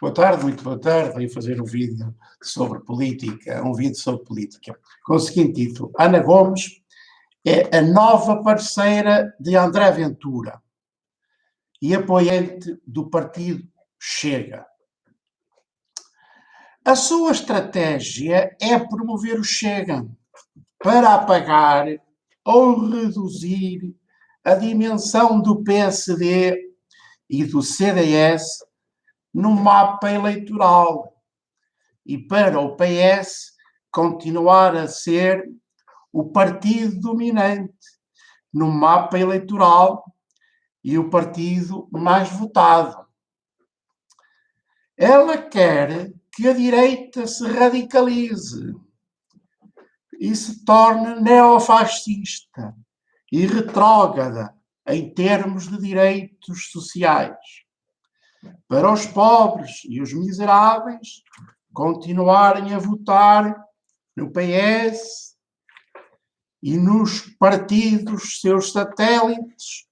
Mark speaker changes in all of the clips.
Speaker 1: Boa tarde, muito boa tarde. Venho fazer um vídeo sobre política, com o seguinte título: Ana Gomes é a nova parceira de André Ventura e apoiante do partido Chega. A sua estratégia é promover o Chega para apagar ou reduzir a dimensão do PSD e do CDS no mapa eleitoral e para o PS continuar a ser o partido dominante no mapa eleitoral e o partido mais votado. Ela quer que a direita se radicalize e se torne neofascista e retrógrada em termos de direitos sociais. Para os pobres e os miseráveis continuarem a votar no PS e nos partidos seus satélites,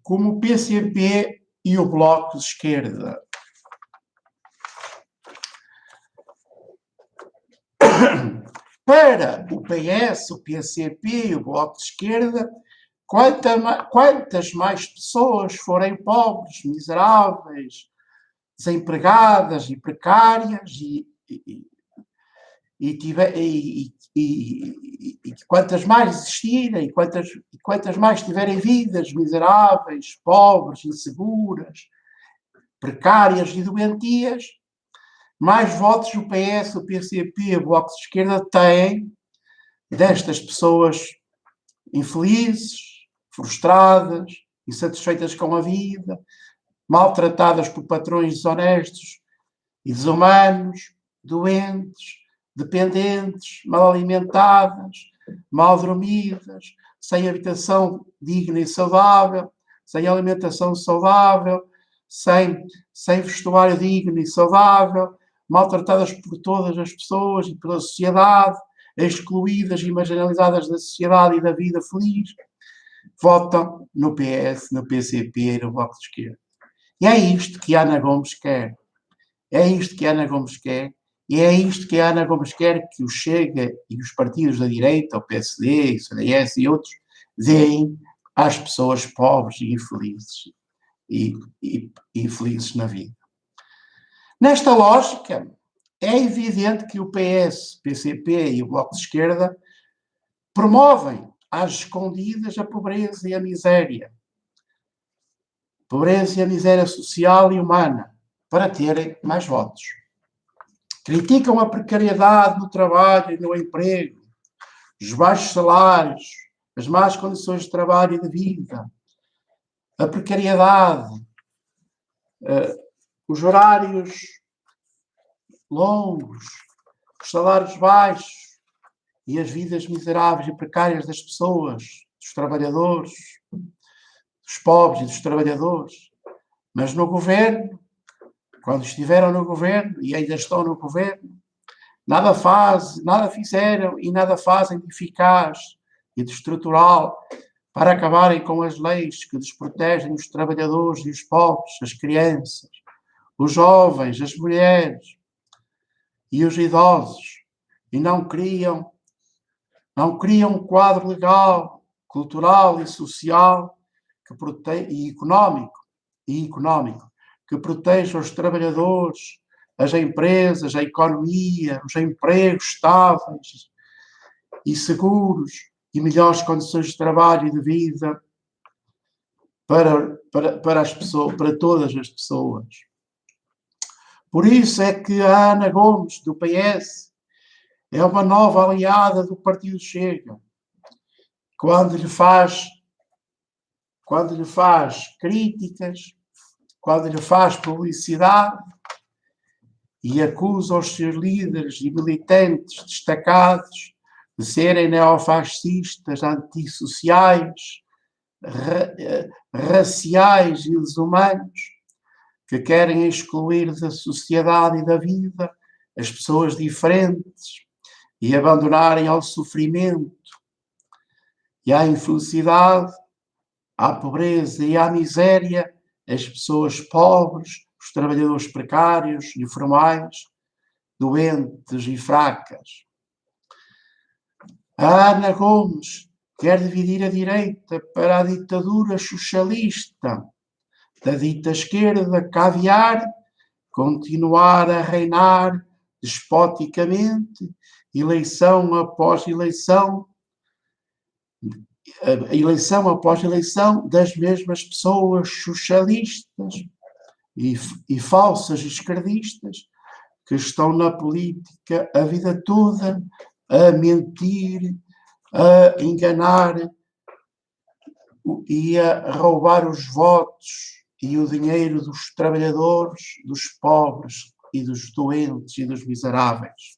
Speaker 1: como o PCP e o Bloco de Esquerda. Para o PS, o PCP e o Bloco de Esquerda, quantas mais pessoas forem pobres, miseráveis, desempregadas e precárias e quantas mais existirem, e quantas mais tiverem vidas miseráveis, pobres, inseguras, precárias e doentias, mais votos o PS, o PCP e o Bloco de Esquerda têm destas pessoas infelizes, frustradas, insatisfeitas com a vida, maltratadas por patrões desonestos e desumanos, doentes, dependentes, mal alimentadas, mal dormidas, sem habitação digna e saudável, sem alimentação saudável, sem vestuário digno e saudável, maltratadas por todas as pessoas e pela sociedade, excluídas e marginalizadas da sociedade e da vida feliz, votam no PS, no PCP e no Bloco de Esquerda. E é isto que a Ana Gomes quer. É isto que a Ana Gomes quer. E é isto que a Ana Gomes quer que o Chega e os partidos da direita, o PSD, o CDS e outros, deem às pessoas pobres e infelizes e infelizes na vida. Nesta lógica, é evidente que o PS, PCP e o Bloco de Esquerda promovem às escondidas a pobreza e a miséria. Pobreza e a miséria social e humana, para terem mais votos. Criticam a precariedade no trabalho e no emprego, os baixos salários, as más condições de trabalho e de vida, a precariedade, os horários longos, os salários baixos e as vidas miseráveis e precárias das pessoas, dos trabalhadores, dos pobres e dos trabalhadores. Mas no governo, quando estiveram no governo e ainda estão no governo, nada fizeram e nada fazem de eficaz e de estrutural para acabarem com as leis que desprotegem os trabalhadores e os pobres, as crianças, os jovens, as mulheres e os idosos, e não criam um quadro legal, cultural e social e económico que proteja os trabalhadores, as empresas, a economia, os empregos estáveis e seguros e melhores condições de trabalho e de vida para as pessoas, para todas as pessoas. Por isso é que a Ana Gomes, do PS, é uma nova aliada do Partido Chega. Quando lhe faz críticas, quando lhe faz publicidade e acusa os seus líderes e militantes destacados de serem neofascistas, antissociais, raciais e desumanos, que querem excluir da sociedade e da vida as pessoas diferentes e abandonarem ao sofrimento e à infelicidade à pobreza e à miséria as pessoas pobres, os trabalhadores precários e informais, doentes e fracas. A Ana Gomes quer dividir a direita para a ditadura socialista, da dita esquerda caviar, continuar a reinar despoticamente, eleição após eleição, das mesmas pessoas socialistas e falsas esquerdistas que estão na política a vida toda a mentir, a enganar e a roubar os votos e o dinheiro dos trabalhadores, dos pobres e dos doentes e dos miseráveis.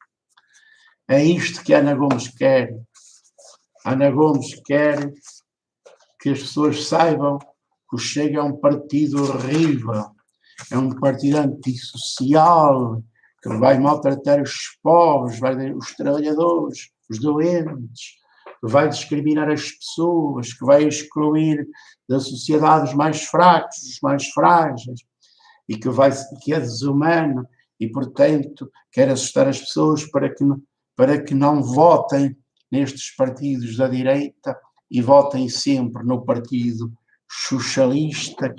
Speaker 1: É isto que Ana Gomes quer. Ana Gomes quer que as pessoas saibam que o Chega é um partido horrível, é um partido antissocial, que vai maltratar os pobres, os trabalhadores, os doentes, que vai discriminar as pessoas, que vai excluir da sociedade os mais fracos, os mais frágeis, e que é desumano e, portanto, quer assustar as pessoas para que não votem nestes partidos da direita e votem sempre no partido socialista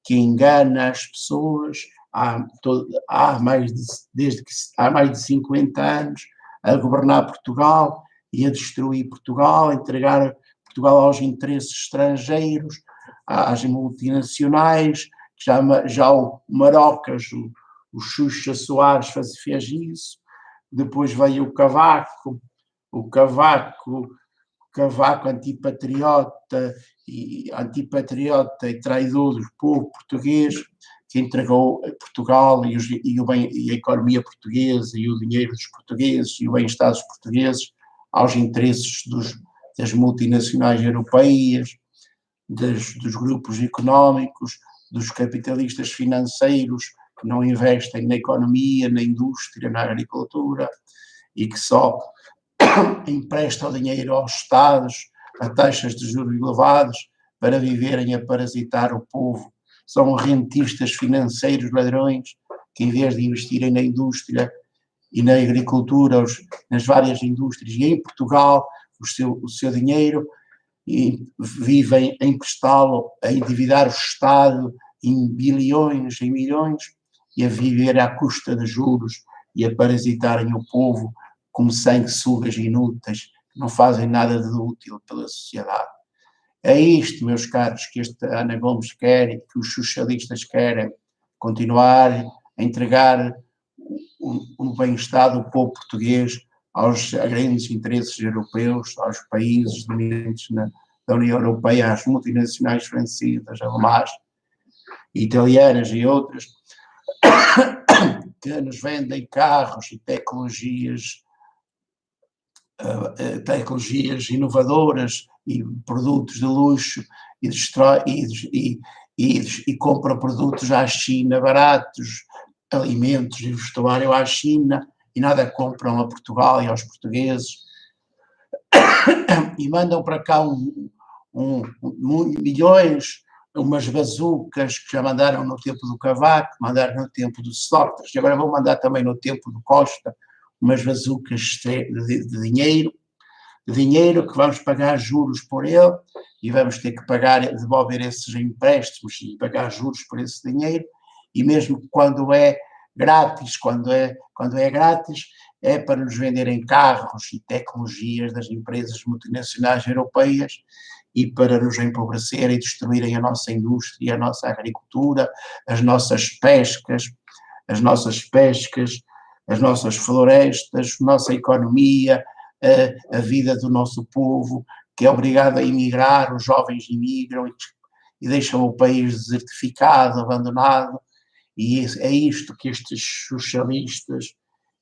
Speaker 1: que engana as pessoas há mais de 50 anos a governar Portugal e a destruir Portugal, a entregar Portugal aos interesses estrangeiros, às multinacionais, já o Marocas, o Xuxa Soares fez isso, depois veio o Cavaco antipatriota e traidor do povo português, que entregou Portugal e a economia portuguesa e o dinheiro dos portugueses e o bem-estar dos portugueses aos interesses das multinacionais europeias, dos grupos económicos, dos capitalistas financeiros que não investem na economia, na indústria, na agricultura e que só emprestam dinheiro aos Estados a taxas de juros elevados para viverem a parasitar o povo. São rentistas financeiros ladrões que, em vez de investirem na indústria e na agricultura, nas várias indústrias, e em Portugal, o seu dinheiro, e vivem a emprestá-lo, a endividar o Estado em bilhões, em milhões, e a viver à custa de juros e a parasitarem o povo como sanguessugas inúteis, que não fazem nada de útil pela sociedade. É isto, meus caros, que esta Ana Gomes quer e que os socialistas querem, continuar a entregar o bem-estar do povo português aos grandes interesses europeus, aos países dominantes da União Europeia, às multinacionais francesas, alemãs, italianas e outras, que nos vendem carros e tecnologias inovadoras e produtos de luxo e compram produtos à China baratos, alimentos e vestuário à China, e nada compram a Portugal e aos portugueses, e mandam para cá milhões, umas bazucas que já mandaram no tempo do Cavaco, mandaram no tempo do Sócrates, e agora vão mandar também no tempo do Costa, umas bazucas de dinheiro que vamos pagar juros por ele, e vamos ter que devolver esses empréstimos e pagar juros por esse dinheiro, e mesmo quando é grátis, é para nos venderem carros e tecnologias das empresas multinacionais europeias e para nos empobrecerem e destruírem a nossa indústria, a nossa agricultura, as nossas pescas, as nossas florestas, a nossa economia, a vida do nosso povo, que é obrigado a emigrar, os jovens imigram e deixam o país desertificado, abandonado, e é isto que estes socialistas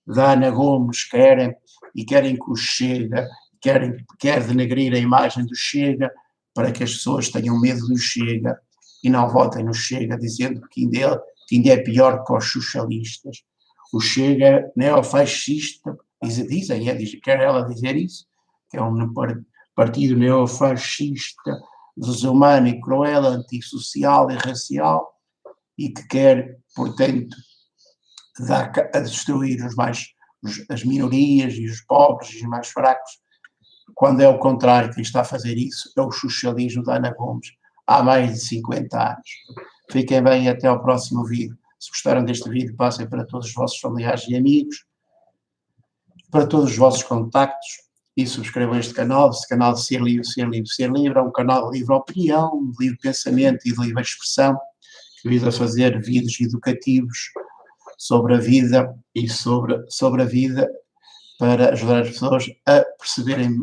Speaker 1: da Ana Gomes querem, e querem que o Chega, quer denegrir a imagem do Chega, para que as pessoas tenham medo do Chega e não votem no Chega, dizendo que ainda é pior que os socialistas. O Chega neofascista, quer ela dizer isso, que é um partido neofascista desumano e cruel, antissocial e racial, e que quer, portanto, a destruir as minorias e os pobres e os mais fracos, quando é o contrário. Quem está a fazer isso é o socialismo da Ana Gomes há mais de 50 anos. Fiquem bem e até ao próximo vídeo. Se gostaram deste vídeo, passem para todos os vossos familiares e amigos, para todos os vossos contactos, e subscrevam este canal de Ser Livre, Ser Livre, Ser Livre. É um canal de livre opinião, de livre pensamento e de livre expressão, que visa fazer vídeos educativos sobre a vida e sobre a vida, para ajudar as pessoas a perceberem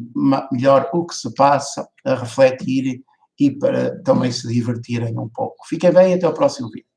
Speaker 1: melhor o que se passa, a refletirem e para também se divertirem um pouco. Fiquem bem e até ao próximo vídeo.